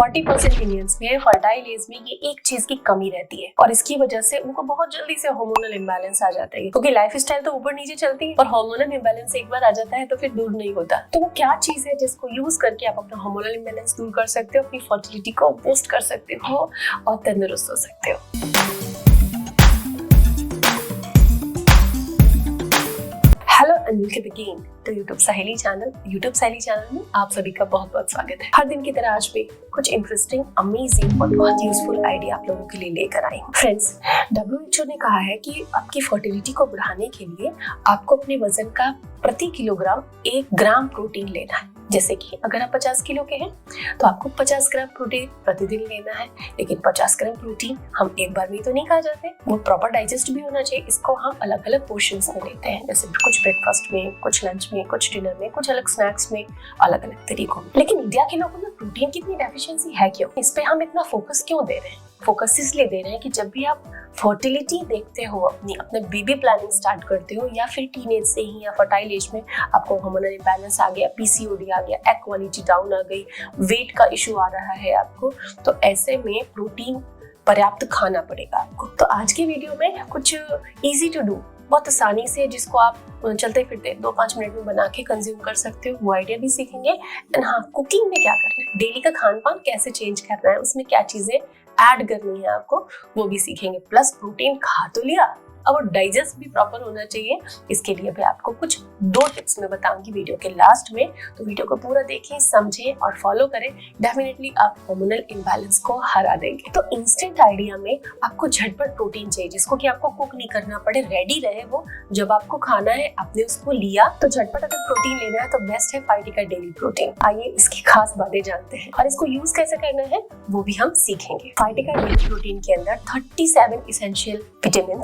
40% Indians में fertile as में ये एक चीज की कमी रहती है और इसकी वजह से उनको बहुत जल्दी से हार्मोनल इम्बैलेंस आ जाता है, क्योंकि लाइफ स्टाइल तो ऊपर नीचे चलती है और हार्मोनल इम्बैलेंस एक बार आ जाता है तो फिर दूर नहीं होता। तो वो क्या चीज है जिसको यूज करके आप अपना हार्मोनल इम्बैलेंस दूर कर सकते हो, अपनी फर्टिलिटी को बूस्ट कर सकते हो और तंदुरुस्त हो सकते हो। Hello and welcome again to YouTube Saheli channel में आप सभी का बहुत बहुत स्वागत है। हर दिन की तरह आज भी कुछ इंटरेस्टिंग, अमेजिंग और बहुत यूजफुल आइडिया आप लोगों के लिए लेकर आई हूँ। फ्रेंड्स, WHO ने कहा है कि आपकी फर्टिलिटी को बढ़ाने के लिए आपको अपने वजन का प्रति किलोग्राम 1 ग्राम प्रोटीन लेना है। जैसे कि अगर आप 50 किलो के हैं तो आपको 50 ग्राम प्रोटीन प्रतिदिन लेना है। लेकिन 50 ग्राम प्रोटीन हम एक बार में तो नहीं खा जाते, वो प्रॉपर डाइजेस्ट भी होना चाहिए। इसको हम अलग अलग पोर्शंस में लेते हैं, जैसे कुछ ब्रेकफास्ट में, कुछ लंच में, कुछ डिनर में, कुछ अलग स्नैक्स में, अलग अलग तरीकों में। लेकिन इंडिया के लोगों में प्रोटीन की इतनी डेफिशिएंसी है क्यों? इस पे हम इतना फोकस क्यों दे रहे हैं? फोकस इसलिए दे रहे हैं कि जब भी आप फर्टिलिटी देखते हो, अपने बेबी प्लानिंग स्टार्ट करते हो या फिर टीनेज से ही या फर्टाइल एज में आपको हार्मोनल इम्बैलेंस आ गया, PCOD आ गया, एग क्वालिटी डाउन आ गई, वेट का इशू आ रहा है आपको, तो ऐसे में प्रोटीन पर्याप्त खाना पड़ेगा आपको। तो आज की वीडियो में कुछ इजी टू डू, बहुत आसानी से, जिसको आप चलते फिरते 2-5 मिनट में बना के कंज्यूम कर सकते हो, वो आइडिया भी सीखेंगे। एंड हाँ, कुकिंग में क्या करना है, डेली का खान पान कैसे चेंज करना है, उसमें क्या चीजें ऐड करनी है आपको, वो भी सीखेंगे। प्लस प्रोटीन खा तो लिया, अब वो डाइजेस्ट भी प्रॉपर होना चाहिए। इसके लिए भी आपको कुछ 2 टिप्स मैं बताऊंगी वीडियो के लास्ट में, तो वीडियो को पूरा देखें, समझें और फॉलो करें। डेफिनेटली आप हार्मोनल इम्बैलेंस को हरा देंगे। तो इंस्टेंट आइडिया में आपको झटपट प्रोटीन चाहिए, जिसको कि आपको कुक नहीं करना पड़े, रेडी रहे वो। जब आपको खाना है, आपने उसको लिया, तो झटपट अगर प्रोटीन लेना है तो बेस्ट है फाइटिका डेली प्रोटीन। आइए इसकी खास बातें जानते हैं और इसको यूज कैसे करना है वो भी हम सीखेंगे। फाइटिका डेली प्रोटीन के अंदर 37 essential vitamin,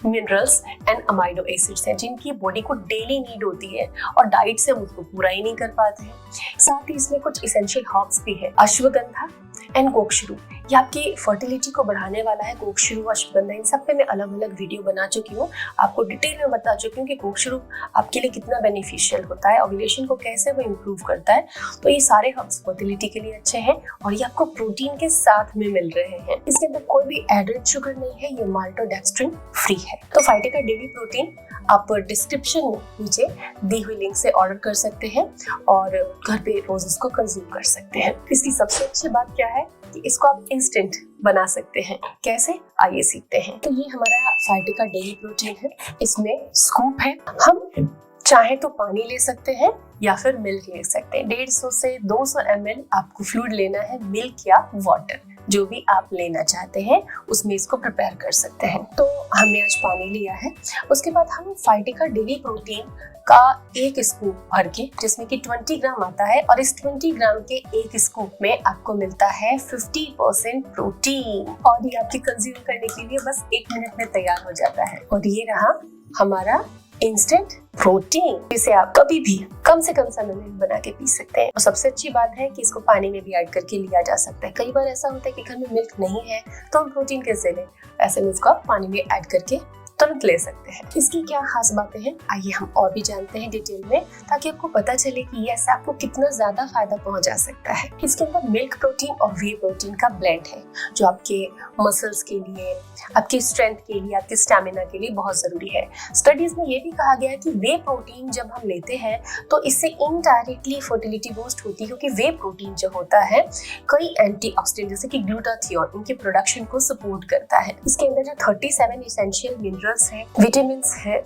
minerals and amino acids हैं, जिनकी बॉडी को डेली नीड होती है और डाइट से हम उसको पूरा ही नहीं कर पाते हैं। साथ ही इसमें कुछ इसेंशियल हर्ब्स भी है, अश्वगंधा एंड गोक्षरू। ये आपकी फर्टिलिटी को बढ़ाने वाला है। गोक्षरू, अश्वगंधा, इन सब पे मैं अलग अलग वीडियो बना चुकी हूँ, आपको डिटेल में बता चुकी हूँ कि गोक्षरू आपके लिए कितना बेनिफिशियल होता है, ओव्यूलेशन को कैसे वो इम्प्रूव करता है। तो ये सारे हर्ब्स फर्टिलिटी के लिए अच्छे हैं और ये आपको प्रोटीन के साथ में मिल रहे हैं। इसके अंदर कोई भी एडेड शुगर नहीं है, ये माल्टोडेक्स्ट्रिन फ्री है। तो फाइटिका डेली प्रोटीन आप डिस्क्रिप्शन में नीचे दी हुई लिंक से ऑर्डर कर सकते हैं और घर पे रोज इसको कंज्यूम कर सकते हैं। इसकी सबसे अच्छी बात क्या है कि इसको आप इंस्टेंट बना सकते हैं। कैसे, आइए सीखते हैं। तो ये हमारा फाइटिका डेली प्रोटीन है। इसमें स्कूप है, हम चाहे तो पानी ले सकते हैं या फिर मिल्क ले सकते हैं। 150 से 200 ml आपको फ्लूइड लेना है, मिल्क या वाटर, जो भी आप लेना चाहते हैं उसमें इसको प्रिपेयर कर सकते हैं। तो हमने आज पानी लिया है। उसके बाद हम फाइटिका डेली प्रोटीन का 1 स्कूप भर के, जिसमें कि 20 ग्राम आता है, और इस 20 ग्राम के 1 स्कूप में आपको मिलता है 50% प्रोटीन और ये आपके कंज्यूम करने के लिए बस 1 मिनट में तैयार हो जाता है। और ये रहा हमारा इंस्टेंट प्रोटीन, जिसे आप कभी भी कम से कम समय में बना के पी सकते हैं। और सबसे अच्छी बात है कि इसको पानी में भी ऐड करके लिया जा सकता है। कई बार ऐसा होता है कि घर में मिल्क नहीं है तो हम प्रोटीन कैसे लें, ऐसे में इसको आप पानी में ऐड करके तुरंत ले सकते हैं। इसकी क्या खास बातें हैं, आइए हम और भी जानते हैं डिटेल में, ताकि आपको पता चले कि ये ऐसा आपको कितना ज्यादा फायदा पहुंचा सकता है। इसके अंदर मिल्क प्रोटीन और वे प्रोटीन का ब्लेंड है, जो आपके मसल्स के लिए, आपकी स्ट्रेंथ के लिए, आपके स्टैमिना के लिए बहुत जरूरी है। स्टडीज में ये भी कहा गया है कि वे प्रोटीन जब हम लेते हैं तो इससे इनडायरेक्टली फर्टिलिटी बूस्ट होती है, क्योंकि वे प्रोटीन जो होता है कई एंटीऑक्सीडेंट जैसे कि ग्लूटाथियोन, इनके प्रोडक्शन को सपोर्ट करता है। इसके अंदर जो 37 इसेंशियल मिनरल्स है, विटामिन है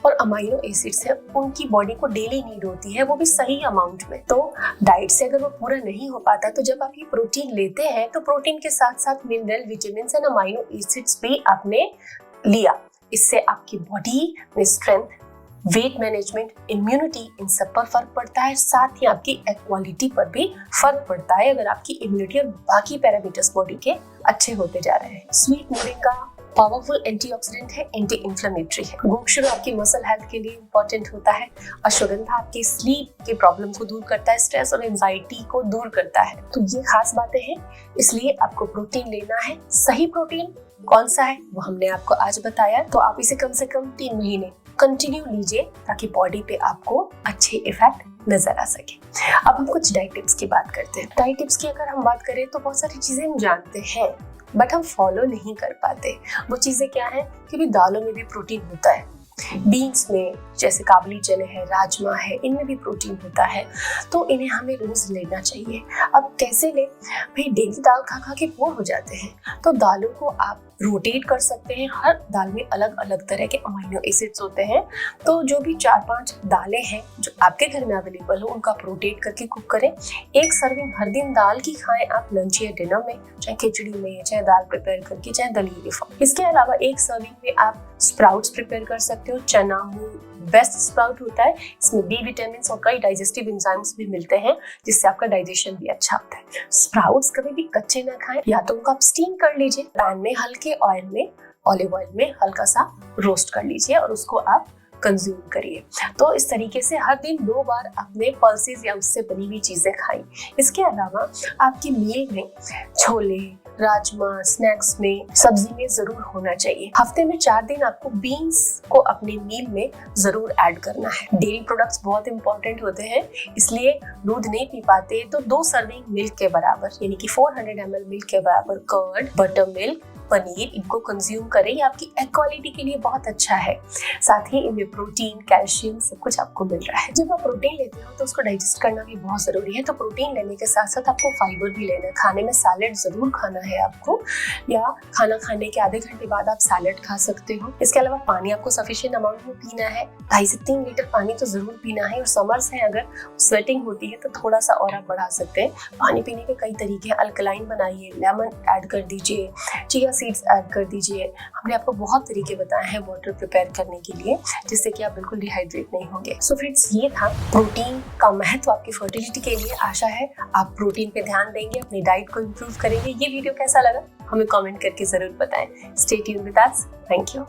और अमाइनो एसिड्स है, उनकी बॉडी को डेली नीड होती है, वो भी सही अमाउंट में। तो डाइट से अगर वो पूरा नहीं हो पाता, तो जब आप ये प्रोटीन लेते हैं तो प्रोटीन के साथ साथ mineral, vitamin and amino acids भी आपने लिया। इससे आपकी बॉडी में स्ट्रेंथ, वेट मैनेजमेंट, इम्यूनिटी, इन सब पर फर्क पड़ता है। साथ ही आपकी एक्वालिटी पर भी फर्क पड़ता है, अगर आपकी इम्यूनिटी और बाकी पैरामीटर्स बॉडी के अच्छे होते जा रहे हैं। स्वीट मोरिंगा पावरफुल एंटीऑक्सीडेंट है, एंटी इंफ्लेमेटरी है। गोक्षरू आपकी मसल हेल्थ के लिए इंपॉर्टेंट होता है। अश्वगंधा आपकी स्लीप के प्रॉब्लम को दूर करता है, स्ट्रेस और एंजाइटी को दूर करता है। तो ये खास बातें हैं, इसलिए आपको प्रोटीन लेना है। सही प्रोटीन कौन सा है वो हमने आपको आज बताया, तो आप इसे कम से कम 3 महीने कंटिन्यू लीजिए ताकि बॉडी पे आपको अच्छे इफेक्ट नजर आ सके। अब हम कुछ डाइट टिप्स की बात करते हैं। डाइट टिप्स की अगर हम बात करें तो बहुत सारी चीजें हम जानते हैं बट हम फॉलो नहीं कर पाते। वो चीजें क्या है कि भी दालों में भी प्रोटीन होता है, बीन्स में जैसे काबुली चने हैं, राजमा है, इनमें भी प्रोटीन होता है, तो इन्हें हमें रोज लेना चाहिए। अब कैसे ले भाई, डेली दाल खा खा के बोर हो जाते हैं तो दालों को आप रोटेट कर सकते हैं। हर दाल में अलग अलग तरह के अमीनो एसिड्स होते हैं, तो जो भी 4-5 दालें हैं जो आपके घर में अवेलेबल हो उनका रोटेट करके कुक करें। एक सर्विंग हर दिन दाल की खाएं आप लंच या डिनर में, चाहे खिचड़ी में, चाहे दाल प्रिपेयर करके, चाहे दलिए फॉर्म। इसके अलावा एक सर्विंग में आप स्प्राउट्स प्रिपेयर कर सकते हो। चना, मूंग बेस्ट स्प्राउट होता है, इसमें बी विटामिन और कई डाइजेस्टिव एंजाइम्स भी मिलते हैं जिससे आपका डाइजेशन भी अच्छा होता है। स्प्राउट्स कभी भी कच्चे ना खाएं, या तो उनको आप स्टीम कर लीजिए, पैन में हल्के ऑयल में, ऑलिव ऑयल में हल्का सा रोस्ट कर लीजिए और उसको आप कंज्यूम करिए। तो इस तरीके से हर दिन 2 बार अपने पल्सेस या उससे बनी हुई चीजें खाएं। इसके अलावा आपकी मील में छोले, राजमा, स्नैक्स में, सब्जी में जरूर होना चाहिए। हफ्ते में 4 दिन आपको बीन्स को अपने मील में जरूर ऐड करना है। डेयरी प्रोडक्ट्स बहुत इंपॉर्टेंट होते हैं, इसलिए दूध नहीं पी पाते तो 2 सर्विंग मिल्क के बराबर यानी कि 400 ml मिल्क के बराबर कर्ड, बटर मिल्क, पनीर, इनको कंज्यूम करें। ये आपकी एग क्वालिटी के लिए बहुत अच्छा है। साथ ही इनमें प्रोटीन, कैल्शियम सब कुछ आपको मिल रहा है। जब आप प्रोटीन लेते हो तो उसको डाइजेस्ट करना भी बहुत जरूरी है, तो प्रोटीन लेने के साथ साथ आपको फाइबर भी लेना है। खाने में सैलेड जरूर खाना है आपको, या खाना खाने के आधे घंटे बाद आप सैलेड खा सकते हो। इसके अलावा पानी आपको सफिशिएंट अमाउंट में पीना है, 2.5 से 3 लीटर पानी तो जरूर पीना है। और समर्स है, अगर स्वेटिंग होती है तो थोड़ा सा और आप बढ़ा सकते हैं। पानी पीने के कई तरीके हैं, अल्कलाइन बनाइए, लेमन ऐड कर दीजिए, चिया सीड्स ऐड कर दीजिए। हमने आपको बहुत तरीके बताए हैं वाटर प्रिपेयर करने के लिए जिससे कि आप बिल्कुल डिहाइड्रेट नहीं होंगे। सो फ्रेंड्स, ये था प्रोटीन का महत्व आपकी फर्टिलिटी के लिए। आशा है आप प्रोटीन पे ध्यान देंगे, अपनी डाइट को इम्प्रूव करेंगे। ये वीडियो कैसा लगा हमें कमेंट करके जरूर बताएं। Stay tuned with us. Thank you.